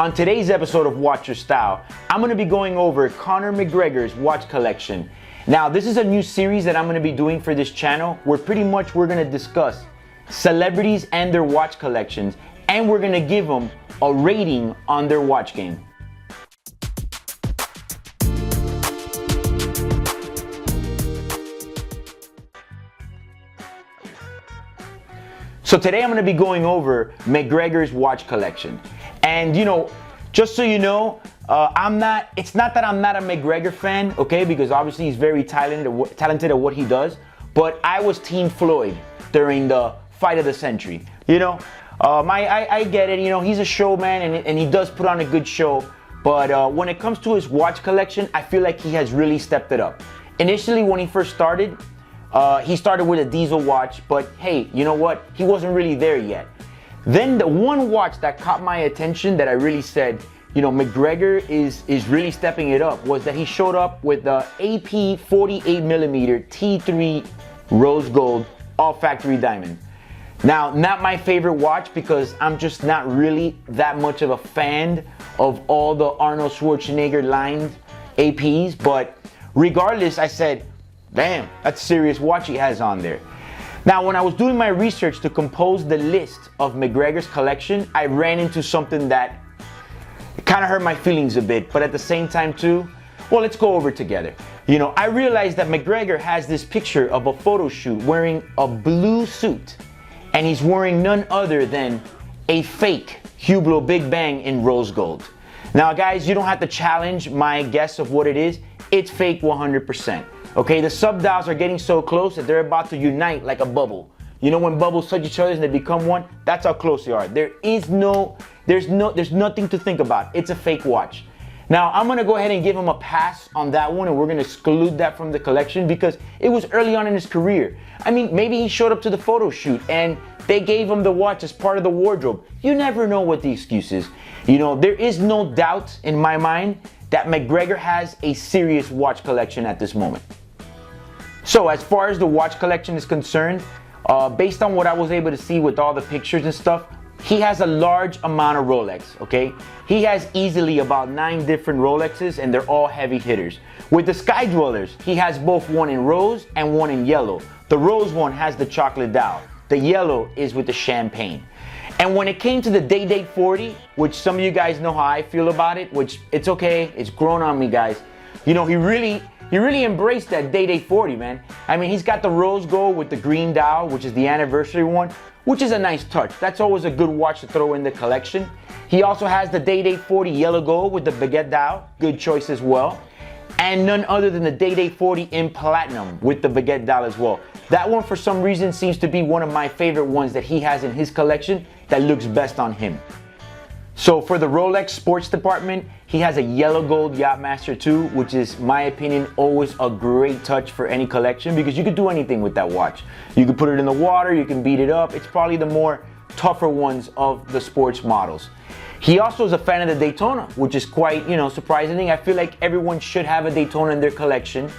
On today's episode of Watch Your Style, I'm going to be going over Conor McGregor's watch collection. Now, this is a new series that I'm going to be doing for this channel where pretty much we're going to discuss celebrities and their watch collections, and we're going to give them a rating on their watch game. So today I'm going to be going over McGregor's watch collection. And just so you know, it's not that I'm not a McGregor fan, okay? Because obviously he's very talented at what he does. But I was Team Floyd during the fight of the century. I get it. He's a showman and he does put on a good show. But when it comes to his watch collection, I feel like he has really stepped it up. Initially, when he first started, he started with a diesel watch. But hey, you know what? He wasn't really there yet. Then the one watch that caught my attention that I really said, McGregor is really stepping it up, was that he showed up with the AP 48mm T3 rose gold all factory diamond. Now, not my favorite watch because I'm just not really that much of a fan of all the Arnold Schwarzenegger lined APs, but regardless, I said, damn, that's a serious watch he has on there. Now, when I was doing my research to compose the list of McGregor's collection, I ran into something that kind of hurt my feelings a bit, but at the same time too, well, let's go over it together. I realized that McGregor has this picture of a photo shoot wearing a blue suit, and he's wearing none other than a fake Hublot Big Bang in rose gold. Now, guys, you don't have to challenge my guess of what it is. It's fake 100%. Okay, the subdials are getting so close that they're about to unite like a bubble. When bubbles touch each other and they become one, that's how close they are. There's nothing to think about. It's a fake watch. Now, I'm gonna go ahead and give him a pass on that one, and we're gonna exclude that from the collection because it was early on in his career. I mean, maybe he showed up to the photo shoot and they gave him the watch as part of the wardrobe. You never know what the excuse is. There is no doubt in my mind that McGregor has a serious watch collection at this moment. So as far as the watch collection is concerned, based on what I was able to see with all the pictures and stuff, he has a large amount of Rolex, okay? He has easily about 9 different Rolexes, and they're all heavy hitters. With the Sky Dwellers, he has both one in rose and one in yellow. The rose one has the chocolate dial. The yellow is with the champagne. And when it came to the Day 40, which some of you guys know how I feel about it, which it's okay, it's grown on me, guys. He really embraced that Day 40, man. I mean, he's got the rose gold with the green dial, which is the anniversary one, which is a nice touch. That's always a good watch to throw in the collection. He also has the Day 40 yellow gold with the baguette dial, good choice as well. And none other than the Day 40 in platinum with the baguette dial as well. That one, for some reason, seems to be one of my favorite ones that he has in his collection that looks best on him. So for the Rolex sports department, he has a yellow gold Yacht-Master 2, which is, my opinion, always a great touch for any collection because you could do anything with that watch. You could put it in the water, you can beat it up. It's probably the more tougher ones of the sports models. He also is a fan of the Daytona, which is quite, surprising. I feel like everyone should have a Daytona in their collection.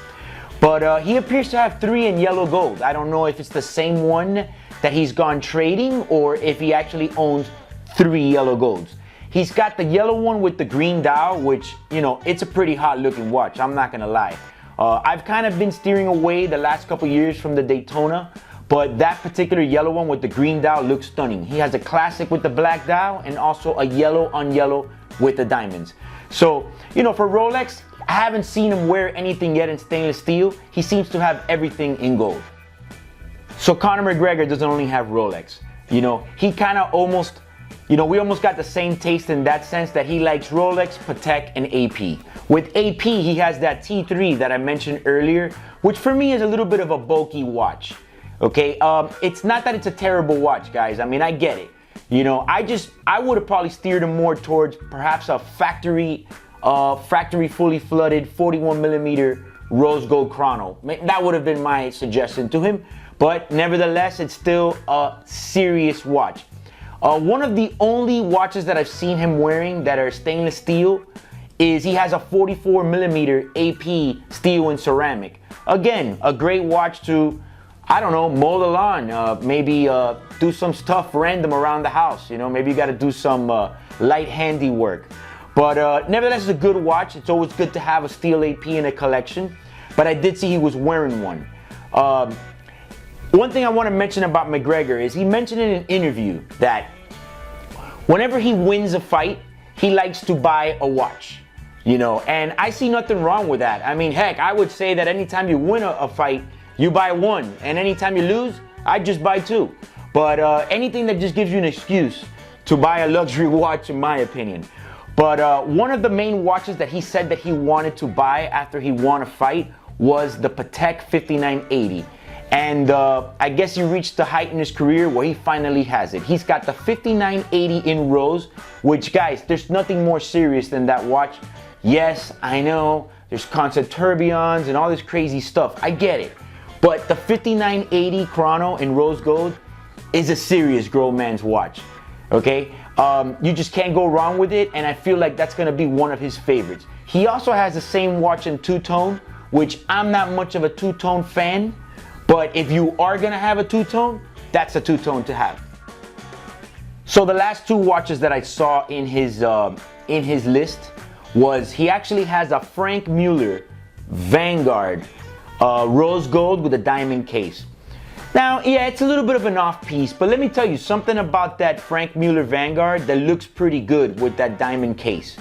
But he appears to have 3 in yellow gold. I don't know if it's the same one that he's gone trading or if he actually owns 3 yellow golds. He's got the yellow one with the green dial, which, it's a pretty hot looking watch, I'm not gonna lie. I've kind of been steering away the last couple years from the Daytona, but that particular yellow one with the green dial looks stunning. He has a classic with the black dial and also a yellow on yellow with the diamonds. So, for Rolex, I haven't seen him wear anything yet in stainless steel. He seems to have everything in gold. So Conor McGregor doesn't only have Rolex. He kind of almost, we almost got the same taste in that sense that he likes Rolex, Patek, and AP. With AP, he has that T3 that I mentioned earlier, which for me is a little bit of a bulky watch. Okay, it's not that it's a terrible watch, guys. I mean, I get it. I would have probably steered him more towards perhaps a factory fully flooded 41mm rose gold chrono. That would have been my suggestion to him. But nevertheless, it's still a serious watch. One of the only watches that I've seen him wearing that are stainless steel is he has a 44mm AP steel and ceramic. Again, a great watch to I don't know, mow the lawn, maybe do some stuff random around the house. You know, maybe you got to do some light handiwork. But nevertheless, it's a good watch. It's always good to have a steel AP in a collection. But I did see he was wearing one. One thing I want to mention about McGregor is he mentioned in an interview that whenever he wins a fight, he likes to buy a watch. You know, and I see nothing wrong with that. I mean, heck, I would say that anytime you win a fight, you buy one. And anytime you lose, I just buy two. But anything that just gives you an excuse to buy a luxury watch, in my opinion. But one of the main watches that he said that he wanted to buy after he won a fight was the Patek 5980. And I guess he reached the height in his career where he finally has it. He's got the 5980 in rose, which, guys, there's nothing more serious than that watch. Yes, I know, there's constant tourbillons and all this crazy stuff. I get it. But the 5980 chrono in rose gold is a serious grown man's watch, okay? You just can't go wrong with it, and I feel like that's gonna be one of his favorites. He also has the same watch in two-tone, which I'm not much of a two-tone fan, but if you are gonna have a two-tone, that's a two-tone to have. So the last two watches that I saw in his list was he actually has a Frank Mueller Vanguard rose gold with a diamond case. Now, yeah, it's a little bit of an off piece, but let me tell you something about that Frank Mueller Vanguard that looks pretty good with that diamond case.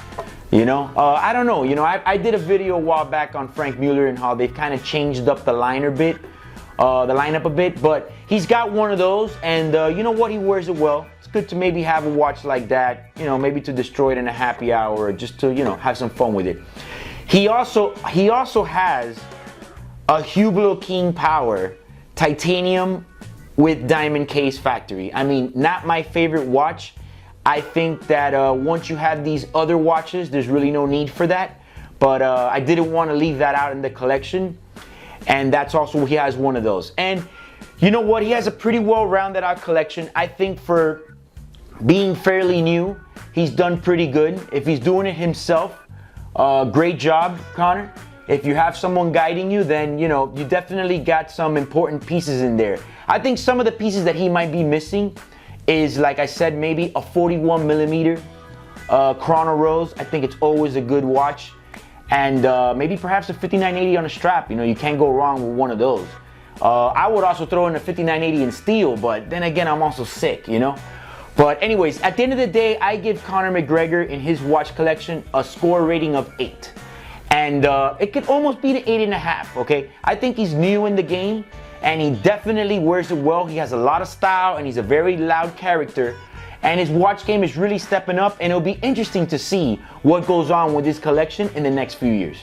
You know, I don't know, you know, I did a video a while back on Frank Mueller and how they've kind of changed up the lineup a bit, but he's got one of those, and you know what, he wears it well. It's good to maybe have a watch like that, you know, maybe to destroy it in a happy hour or just to, you know, have some fun with it. He also has a Hublot King Power titanium with diamond case factory. I mean, not my favorite watch. I think that once you have these other watches, there's really no need for that. But I didn't want to leave that out in the collection. And that's also, he has one of those. And you know what? He has a pretty well rounded out collection. I think for being fairly new, he's done pretty good. If he's doing it himself, great job, Conor. If you have someone guiding you, then, you know, you definitely got some important pieces in there. I think some of the pieces that he might be missing is, like I said, maybe a 41 millimeter chrono rose. I think it's always a good watch. And maybe perhaps a 5980 on a strap. You know, you can't go wrong with one of those. I would also throw in a 5980 in steel, but then again, I'm also sick, you know? But anyways, at the end of the day, I give Conor McGregor in his watch collection a score rating of 8. And it could almost be the 8.5, okay? I think he's new in the game, and he definitely wears it well. He has a lot of style, and he's a very loud character. And his watch game is really stepping up, and it'll be interesting to see what goes on with his collection in the next few years.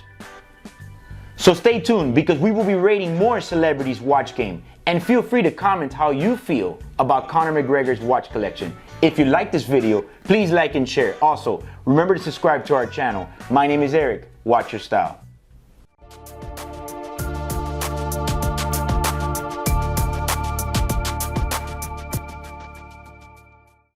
So stay tuned, because we will be rating more celebrities' watch game. And feel free to comment how you feel about Conor McGregor's watch collection. If you like this video, please like and share. Also, remember to subscribe to our channel. My name is Eric. Watch your style.